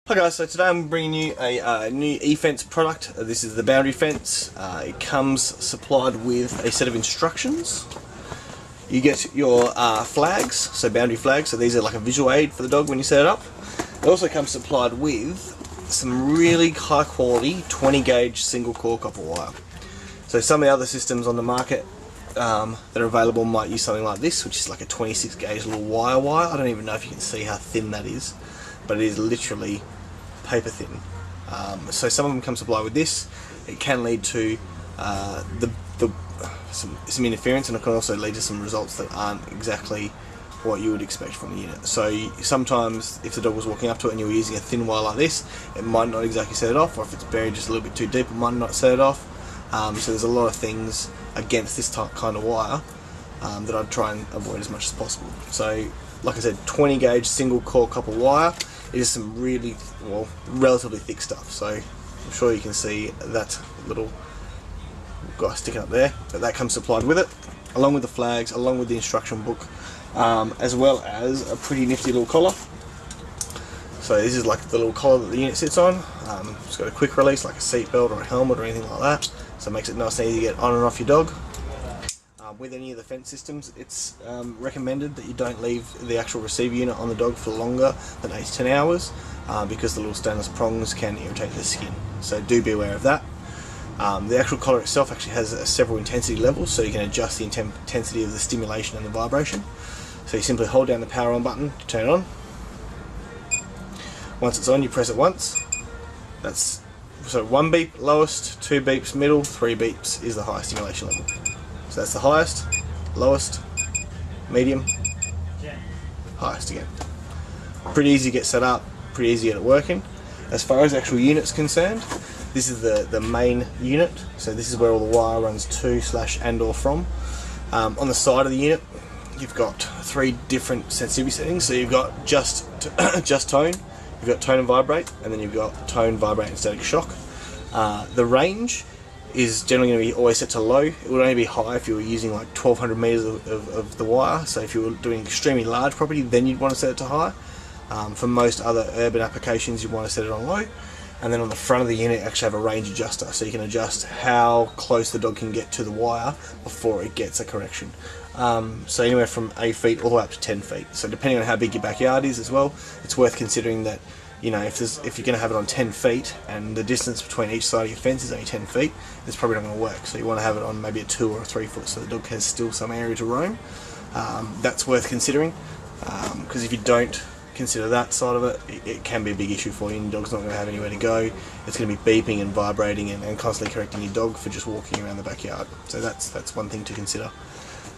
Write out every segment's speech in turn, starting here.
Hi guys, so today I'm bringing you a new eFence product. This is the boundary fence. It comes supplied with a set of instructions. You get your flags, so boundary flags, so these are like a visual aid for the dog when you set it up. It also comes supplied with some really high quality 20 gauge single core copper wire. So some of the other systems on the market that are available might use something like this, which is like a 26 gauge little wire. I don't even know if you can see how thin that is, but it is literally paper thin. So some of them come supplied with this. It can lead to some interference, and it can also lead to some results that aren't exactly what you would expect from the unit. So sometimes if the dog was walking up to it and you were using a thin wire like this, it might not exactly set it off, or if it's buried just a little bit too deep, it might not set it off. So there's a lot of things against this kind of wire that I'd try and avoid as much as possible. So like I said, 20 gauge single core copper wire. It is some really, well, relatively thick stuff. So I'm sure you can see that little guy sticking up there, but that comes supplied with it, along with the flags, along with the instruction book, as well as a pretty nifty little collar. So this is like the little collar that the unit sits on. It's got a quick release, like a seat belt or a helmet or anything like that, so it makes it nice and easy to get on and off your dog. With any of the fence systems, it's recommended that you don't leave the actual receiver unit on the dog for longer than 8 to 10 hours because the little stainless prongs can irritate the skin, so do be aware of that. The actual collar itself actually has several intensity levels, so you can adjust the intensity of the stimulation and the vibration. So you simply hold down the power on button to turn it on. Once it's on, you press it once. That's so 1 beep lowest, 2 beeps middle, 3 beeps is the highest stimulation level. So that's the highest, lowest, medium, highest again. Pretty easy to get set up, pretty easy to get it working. As far as actual units concerned, this is the main unit. So this is where all the wire runs to / and or from. On the side of the unit, you've got 3 different sensitivity settings. So you've got just tone, you've got tone and vibrate, and then you've got tone, vibrate and static shock. The range is generally going to be always set to low. It would only be high if you were using like 1200 meters of the wire. So if you were doing extremely large property, then you'd want to set it to high. For most other urban applications, you want to set it on low. And then on the front of the unit, you actually have a range adjuster, so you can adjust how close the dog can get to the wire before it gets a correction. So anywhere from 8 feet all the way up to 10 feet. So depending on how big your backyard is as well, it's worth considering that, you know, if you're going to have it on 10 feet and the distance between each side of your fence is only 10 feet, it's probably not going to work. So you want to have it on maybe a 2 or a 3 foot, so the dog has still some area to roam. That's worth considering, because if you don't consider that side of it, it can be a big issue for you, and your dog's not going to have anywhere to go. It's going to be beeping and vibrating and constantly correcting your dog for just walking around the backyard. So that's one thing to consider.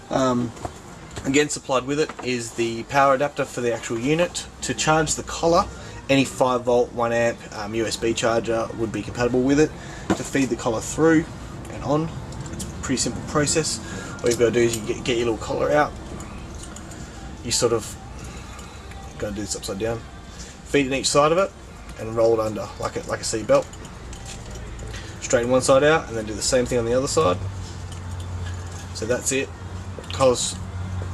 Again, supplied with it is the power adapter for the actual unit. To charge the collar, any 5 volt 1 amp USB charger would be compatible with it. To feed the collar through and on, it's a pretty simple process. All you've got to do is you get your little collar out, you sort of got to do this upside down, feed it each side of it and roll it under like a seat belt. Straighten one side out and then do the same thing on the other side. So that's it. Collar's,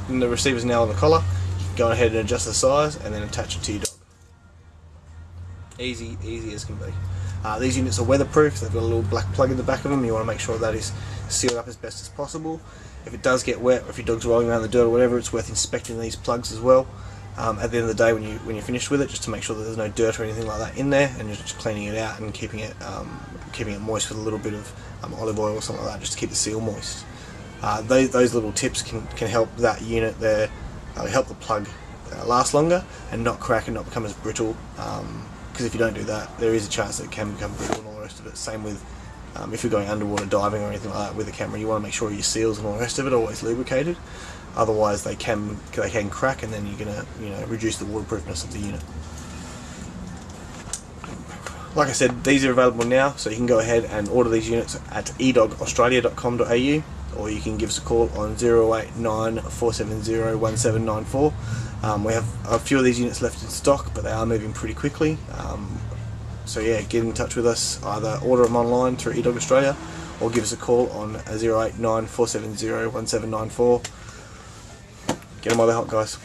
and the receiver's now on the collar. You can go ahead and adjust the size and then attach it to your dog. Easy as can be. These units are weatherproof. They've got a little black plug in the back of them. You want to make sure that is sealed up as best as possible. If it does get wet, or if your dog's rolling around the dirt or whatever, it's worth inspecting these plugs as well. At the end of the day, when you're finished with it, just to make sure that there's no dirt or anything like that in there, and you're just cleaning it out and keeping it moist with a little bit of olive oil or something like that, just to keep the seal moist. Those little tips can help that unit there, help the plug last longer and not crack and not become as brittle. Because if you don't do that, there is a chance that it can become brittle and all the rest of it. Same with if you're going underwater diving or anything like that with a camera, you want to make sure your seals and all the rest of it are always lubricated. Otherwise, they can crack, and then you're going to reduce the waterproofness of the unit. Like I said, these are available now, so you can go ahead and order these units at edogaustralia.com.au, or you can give us a call on 089 470 1794. We have a few of these units left in stock, but they are moving pretty quickly. So yeah, get in touch with us. Either order them online through eDog Australia, or give us a call on 089 470 1794. Get them while they're hot, guys.